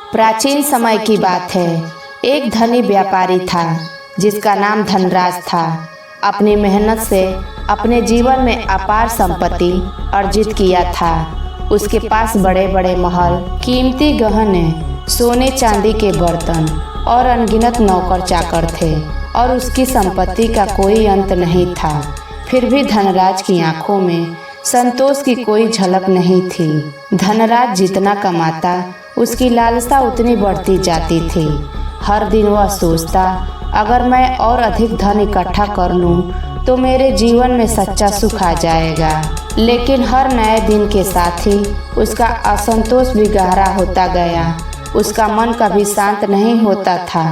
प्राचीन समय की बात है। एक धनी व्यापारी था जिसका नाम धनराज था। अपनी मेहनत से अपने जीवन में अपार संपत्ति अर्जित किया था। उसके पास बड़े बड़े महल, कीमती गहने, सोने चांदी के बर्तन और अनगिनत नौकर चाकर थे और उसकी संपत्ति का कोई अंत नहीं था। फिर भी धनराज की आंखों में संतोष की कोई झलक नहीं थी। धनराज जितना कमाता उसकी लालसा उतनी बढ़ती जाती थी। हर दिन वह सोचता, अगर मैं और अधिक धन इकट्ठा कर लूं तो मेरे जीवन में सच्चा सुख आ जाएगा। लेकिन हर नए दिन के साथ ही उसका असंतोष भी गहरा होता गया। उसका मन कभी शांत नहीं होता था।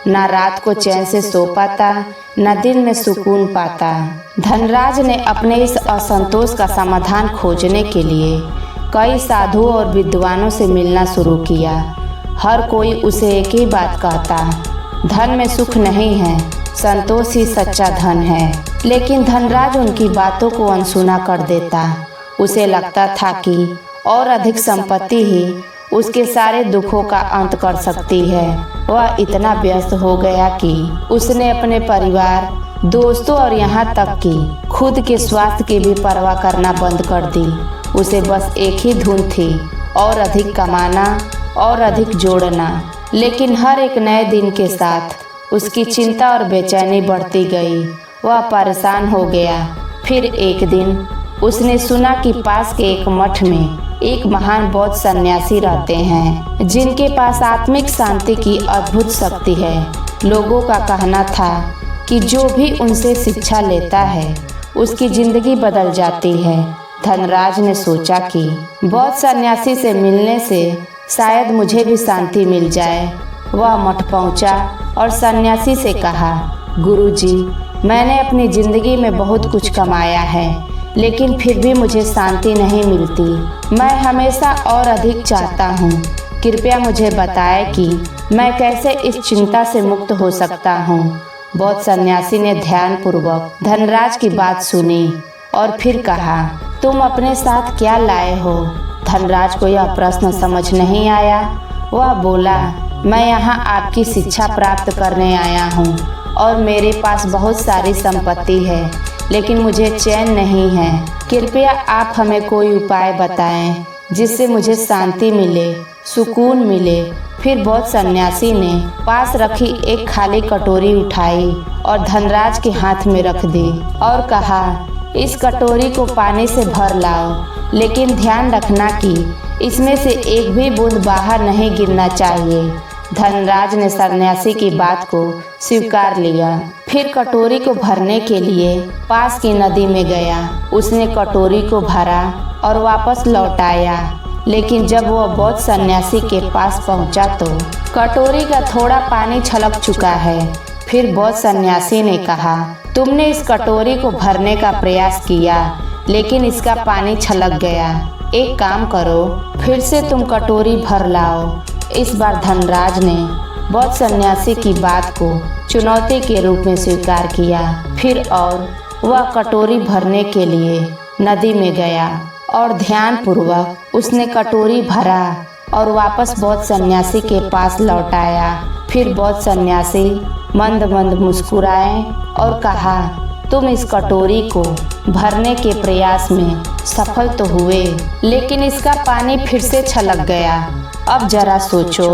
न रात को चैन से सो पाता, न दिन में सुकून पाता। धनराज ने अपने इस असंतोष का समाधान खोजने के लिए कई साधुओं और विद्वानों से मिलना शुरू किया। हर कोई उसे एक ही बात कहता, धन में सुख नहीं है, संतोष ही सच्चा धन है। लेकिन धनराज उनकी बातों को अनसुना कर देता। उसे लगता था कि और अधिक संपत्ति ही उसके सारे दुखों का अंत कर सकती है। वह इतना व्यस्त हो गया कि उसने अपने परिवार, दोस्तों और यहाँ तक कि खुद के स्वास्थ्य की भी परवाह करना बंद कर दी। उसे बस एक ही धुन थी, और अधिक कमाना और अधिक जोड़ना। लेकिन हर एक नए दिन के साथ उसकी चिंता और बेचैनी बढ़ती गई। वह परेशान हो गया। फिर एक दिन उसने सुना कि पास के एक मठ में एक महान बौद्ध सन्यासी रहते हैं जिनके पास आत्मिक शांति की अद्भुत शक्ति है। लोगों का कहना था कि जो भी उनसे शिक्षा लेता है उसकी जिंदगी बदल जाती है। धनराज ने सोचा कि बौद्ध सन्यासी से मिलने से शायद मुझे भी शांति मिल जाए। वह मठ पहुंचा और सन्यासी से कहा, गुरुजी, मैंने अपनी जिंदगी में बहुत कुछ कमाया है, लेकिन फिर भी मुझे शांति नहीं मिलती। मैं हमेशा और अधिक चाहता हूँ। कृपया मुझे बताएं कि मैं कैसे इस चिंता से मुक्त हो सकता हूँ। बौद्ध सन्यासी ने ध्यानपूर्वक धनराज की बात सुनी और फिर कहा, तुम अपने साथ क्या लाए हो? धनराज को यह प्रश्न समझ नहीं आया। वह बोला, मैं यहाँ आपकी शिक्षा प्राप्त करने आया हूँ और मेरे पास बहुत सारी संपत्ति है, लेकिन मुझे चैन नहीं है। कृपया आप हमें कोई उपाय बताएं जिससे मुझे शांति मिले, सुकून मिले। फिर बौद्ध सन्यासी ने पास रखी एक खाली कटोरी उठाई और धनराज के हाथ में रख दी और कहा, इस कटोरी को पानी से भर लाओ, लेकिन ध्यान रखना कि इसमें से एक भी बूंद बाहर नहीं गिरना चाहिए। धनराज ने सन्यासी की बात को स्वीकार लिया। फिर कटोरी को भरने के लिए पास की नदी में गया। उसने कटोरी को भरा और वापस लौट आया। लेकिन जब वह बौद्ध सन्यासी के पास पहुंचा तो कटोरी का थोड़ा पानी छलक चुका है। फिर बौद्ध सन्यासी ने कहा, तुमने इस कटोरी को भरने का प्रयास किया, लेकिन इसका पानी छलक गया। एक काम करो, फिर से तुम कटोरी भर लाओ। इस बार धनराज ने बौद्ध सन्यासी की बात को चुनौती के रूप में स्वीकार किया। फिर और वह कटोरी भरने के लिए नदी में गया और ध्यानपूर्वक उसने कटोरी भरा और वापस बौद्ध सन्यासी के पास लौट आया। फिर बौद्ध सन्यासी मंद मंद मुस्कुराए और कहा, तुम इस कटोरी को भरने के प्रयास में सफल तो हुए, लेकिन इसका पानी फिर से छलक गया। अब जरा सोचो,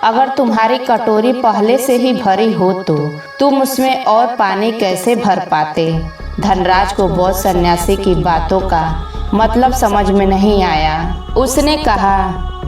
अगर तुम्हारी कटोरी पहले से ही भरी हो तो तुम उसमें और पानी कैसे भर पाते? धनराज को बौद्ध सन्यासी की बातों का मतलब समझ में नहीं आया। उसने कहा,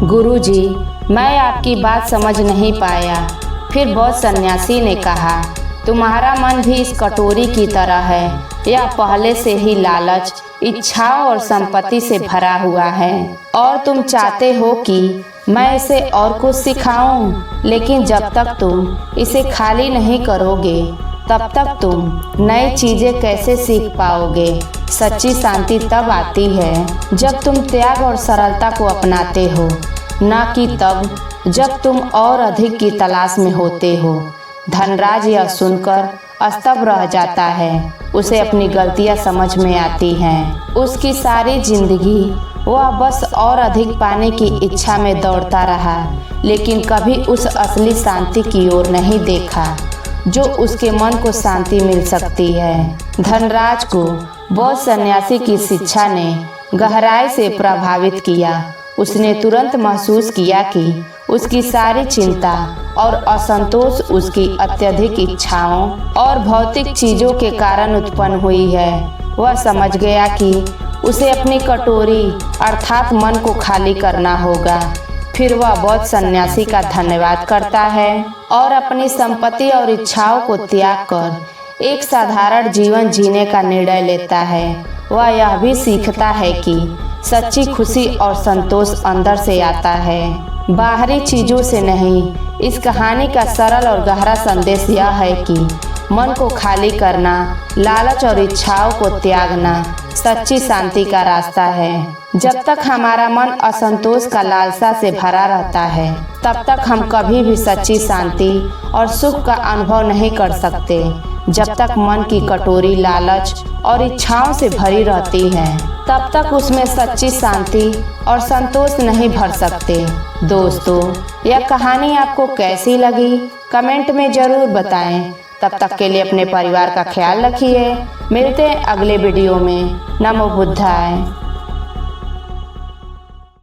गुरुजी, मैं आपकी बात समझ नहीं पाया। फिर बौद्ध सन्यासी ने कहा, तुम्हारा मन भी इस कटोरी की तरह है। यह पहले से ही लालच, इच्छाओं और संपत्ति से भरा हुआ है और तुम चाहते हो कि मैं इसे और कुछ सिखाऊं, लेकिन जब तक तुम इसे खाली नहीं करोगे तब तक तुम नई चीजें कैसे सीख पाओगे? सच्ची शांति तब आती है जब तुम त्याग और सरलता को अपनाते हो, न कि तब जब तुम और अधिक की तलाश में होते हो। धनराज यह सुनकर स्तब्ध रह जाता है। उसे अपनी गलतियां समझ में आती हैं। उसकी सारी जिंदगी वह बस और अधिक पाने की इच्छा में दौड़ता रहा, लेकिन कभी उस असली शांति की ओर नहीं देखा जो उसके मन को शांति मिल सकती है। धनराज को बौद्ध सन्यासी की शिक्षा ने गहराई से प्रभावित किया। उसने तुरंत महसूस किया कि उसकी सारी चिंता और असंतोष उसकी अत्यधिक इच्छाओं और भौतिक चीजों के कारण उत्पन्न हुई है। वह समझ गया कि उसे अपनी कटोरी अर्थात मन को खाली करना होगा। फिर वह बौद्ध सन्यासी का धन्यवाद करता है और अपनी संपत्ति और इच्छाओं को त्याग कर एक साधारण जीवन जीने का निर्णय लेता है। वह यह भी सीखता है कि सच्ची खुशी और संतोष अंदर से आता है, बाहरी चीजों से नहीं। इस कहानी का सरल और गहरा संदेश यह है कि मन को खाली करना, लालच और इच्छाओं को त्यागना सच्ची शांति का रास्ता है। जब तक हमारा मन असंतोष का लालसा से भरा रहता है, तब तक हम कभी भी सच्ची शांति और सुख का अनुभव नहीं कर सकते। जब तक मन की कटोरी लालच और इच्छाओं से भरी रहती है, तब तक उसमें सच्ची शांति और संतोष नहीं भर सकते। दोस्तों, यह कहानी आपको कैसी लगी कमेंट में जरूर बताएं। तब तक के लिए अपने परिवार का ख्याल रखिए। मिलते हैं अगले वीडियो में। नमो बुद्धाय।